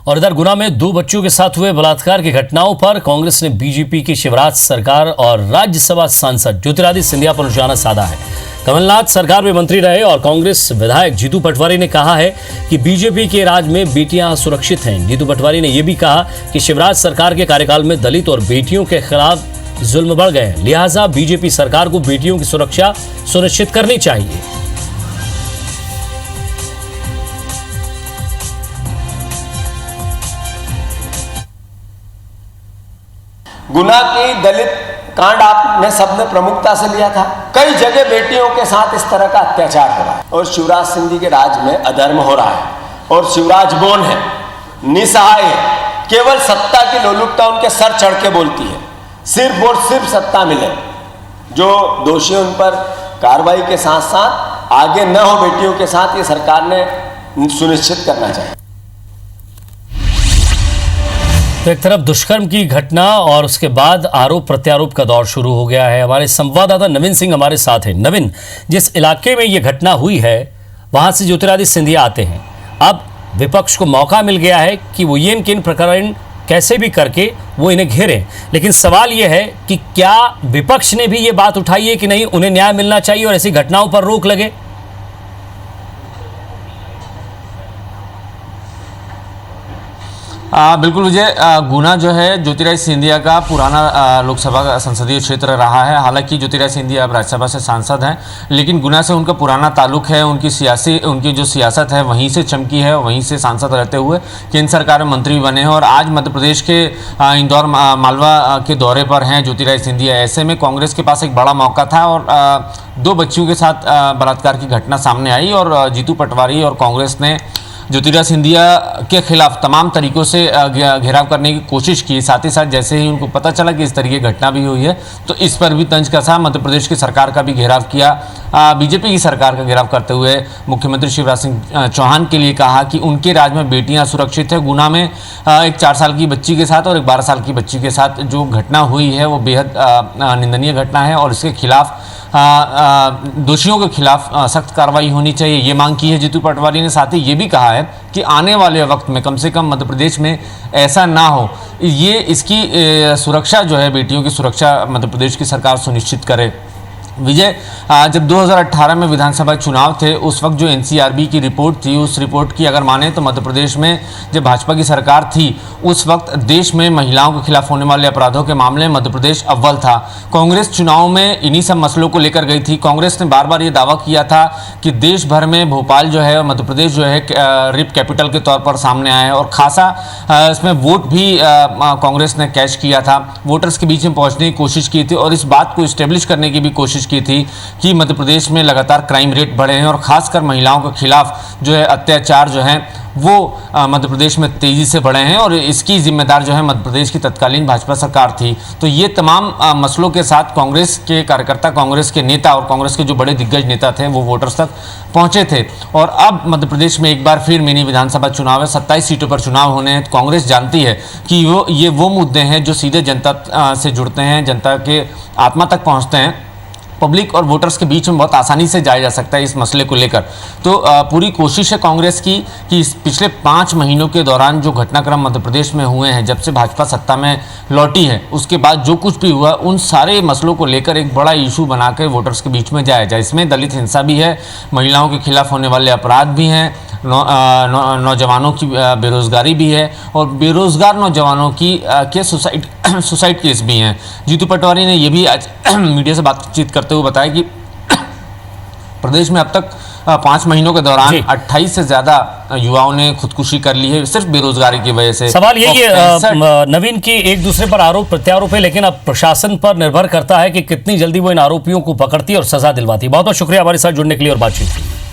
और इधर गुना में 2 बच्चों के साथ हुए बलात्कार की घटनाओं पर कांग्रेस ने बीजेपी की शिवराज सरकार और राज्यसभा सांसद ज्योतिरादित्य सिंधिया पर निशाना साधा है। कमलनाथ सरकार में मंत्री रहे और कांग्रेस विधायक जीतू पटवारी ने कहा है कि बीजेपी के राज में बेटियां सुरक्षित हैं। जीतू पटवारी ने यह भी कहा कि शिवराज सरकार के कार्यकाल में दलित और बेटियों के खिलाफ जुल्म बढ़ गए, लिहाजा बीजेपी सरकार को बेटियों की सुरक्षा सुनिश्चित करनी चाहिए। गुना की दलित कांड आपने सबने प्रमुखता से लिया था। कई जगह बेटियों के साथ इस तरह का अत्याचार हो रहा है और शिवराज सिंह जी के राज में अधर्म हो रहा है और शिवराज बोन है, निसहाय है, केवल सत्ता की लोलुपता उनके सर चढ़ के बोलती है। सिर्फ और सिर्फ सत्ता मिले, जो दोषी उन पर कार्रवाई के साथ साथ आगे न हो बेटियों के साथ, ये सरकार ने सुनिश्चित करना चाहिए। तो एक तरफ दुष्कर्म की घटना और उसके बाद आरोप प्रत्यारोप का दौर शुरू हो गया है। हमारे संवाददाता नवीन सिंह हमारे साथ हैं। नवीन, जिस इलाके में यह घटना हुई है वहां से ज्योतिरादित्य सिंधिया आते हैं। अब विपक्ष को मौका मिल गया है कि वो ये किन प्रकरण कैसे भी करके वो इन्हें घेरें, लेकिन सवाल यह है कि क्या विपक्ष ने भी ये बात उठाई है कि नहीं, उन्हें न्याय मिलना चाहिए और ऐसी घटनाओं पर रोक लगे? बिल्कुल विजय, गुना जो है ज्योतिरादित्य सिंधिया का पुराना लोकसभा का संसदीय क्षेत्र रहा है। हालांकि ज्योतिरादित्य सिंधिया अब राज्यसभा से सांसद हैं, लेकिन गुना से उनका पुराना ताल्लुक है। उनकी जो सियासत है वहीं से चमकी है, वहीं से सांसद रहते हुए केंद्र सरकार में मंत्री बने हैं और आज मध्य प्रदेश के इंदौर मालवा के दौरे पर हैं ज्योतिरादित्य सिंधिया। ऐसे में कांग्रेस के पास एक बड़ा मौका था और 2 बच्चियों के साथ बलात्कार की घटना सामने आई और जीतू पटवारी और कांग्रेस ने ज्योतिरादित्य सिंधिया के खिलाफ तमाम तरीकों से घेराव करने की कोशिश की। साथ ही साथ जैसे ही उनको पता चला कि इस तरह की घटना भी हुई है तो इस पर भी तंज कसा, मध्य प्रदेश की सरकार का भी घेराव किया। बीजेपी की सरकार का घेराव करते हुए मुख्यमंत्री शिवराज सिंह चौहान के लिए कहा कि उनके राज्य में बेटियां सुरक्षित है। गुना में एक 4 साल की बच्ची के साथ और एक 12 साल की बच्ची के साथ जो घटना हुई है वो बेहद निंदनीय घटना है और इसके खिलाफ दोषियों के खिलाफ सख्त कार्रवाई होनी चाहिए, ये मांग की है जीतू पटवारी ने। साथ ही ये भी कहा है कि आने वाले वक्त में कम से कम मध्य प्रदेश में ऐसा ना हो, ये इसकी सुरक्षा जो है, बेटियों की सुरक्षा मध्य प्रदेश की सरकार सुनिश्चित करे। विजय, जब 2018 में विधानसभा चुनाव थे उस वक्त जो एनसीआरबी की रिपोर्ट थी, उस रिपोर्ट की अगर माने तो मध्य प्रदेश में जब भाजपा की सरकार थी उस वक्त देश में महिलाओं के खिलाफ होने वाले अपराधों के मामले में मध्य प्रदेश अव्वल था। कांग्रेस चुनाव में इन्हीं सब मसलों को लेकर गई थी। कांग्रेस ने बार बार ये दावा किया था कि देश भर में भोपाल जो है, मध्य प्रदेश जो है रेप कैपिटल के तौर पर सामने आया है और खासा इसमें वोट भी कांग्रेस ने कैश किया था, वोटर्स के बीच में पहुँचने की कोशिश की थी और इस बात को इस्टेब्लिश करने की भी कोशिश की थी कि मध्य प्रदेश में लगातार क्राइम रेट बढ़े हैं और खासकर महिलाओं के खिलाफ जो है अत्याचार जो है वो मध्य प्रदेश में तेजी से बढ़े हैं और इसकी जिम्मेदार जो है मध्य प्रदेश की तत्कालीन भाजपा सरकार थी। तो ये तमाम मसलों के साथ कांग्रेस के कार्यकर्ता, कांग्रेस के नेता और कांग्रेस के जो बड़े दिग्गज नेता थे वो वोटर्स तक पहुंचे थे। और अब मध्य प्रदेश में एक बार फिर मिनी विधानसभा चुनाव है, 27 सीटों पर चुनाव होने हैं। तो कांग्रेस जानती है कि वो मुद्दे हैं जो सीधे जनता से जुड़ते हैं, जनता के आत्मा तक पहुँचते हैं, पब्लिक और वोटर्स के बीच में बहुत आसानी से जाया जा सकता है इस मसले को लेकर। तो पूरी कोशिश है कांग्रेस की कि इस पिछले 5 महीनों के दौरान जो घटनाक्रम मध्य प्रदेश में हुए हैं, जब से भाजपा सत्ता में लौटी है उसके बाद जो कुछ भी हुआ, उन सारे मसलों को लेकर एक बड़ा इशू बनाकर वोटर्स के बीच में जाया जाए। इसमें दलित हिंसा भी है, महिलाओं के खिलाफ होने वाले अपराध भी हैं, नौजवानों की बेरोजगारी भी है और बेरोजगार नौजवानों की के सुसाइड केस भी हैं। जीतू पटवारी ने यह भी आज मीडिया से बातचीत करते हुए बताया कि प्रदेश में अब तक 5 महीनों के दौरान 28 से ज्यादा युवाओं ने खुदकुशी कर ली है सिर्फ बेरोजगारी की वजह से। सवाल यही है नवीन की एक दूसरे पर आरोप प्रत्यारोप है, लेकिन अब प्रशासन पर निर्भर करता है कि कितनी जल्दी वो इन आरोपियों को पकड़ती है और सजा दिलवाती है। बहुत बहुत शुक्रिया हमारे साथ जुड़ने के लिए और बातचीत की।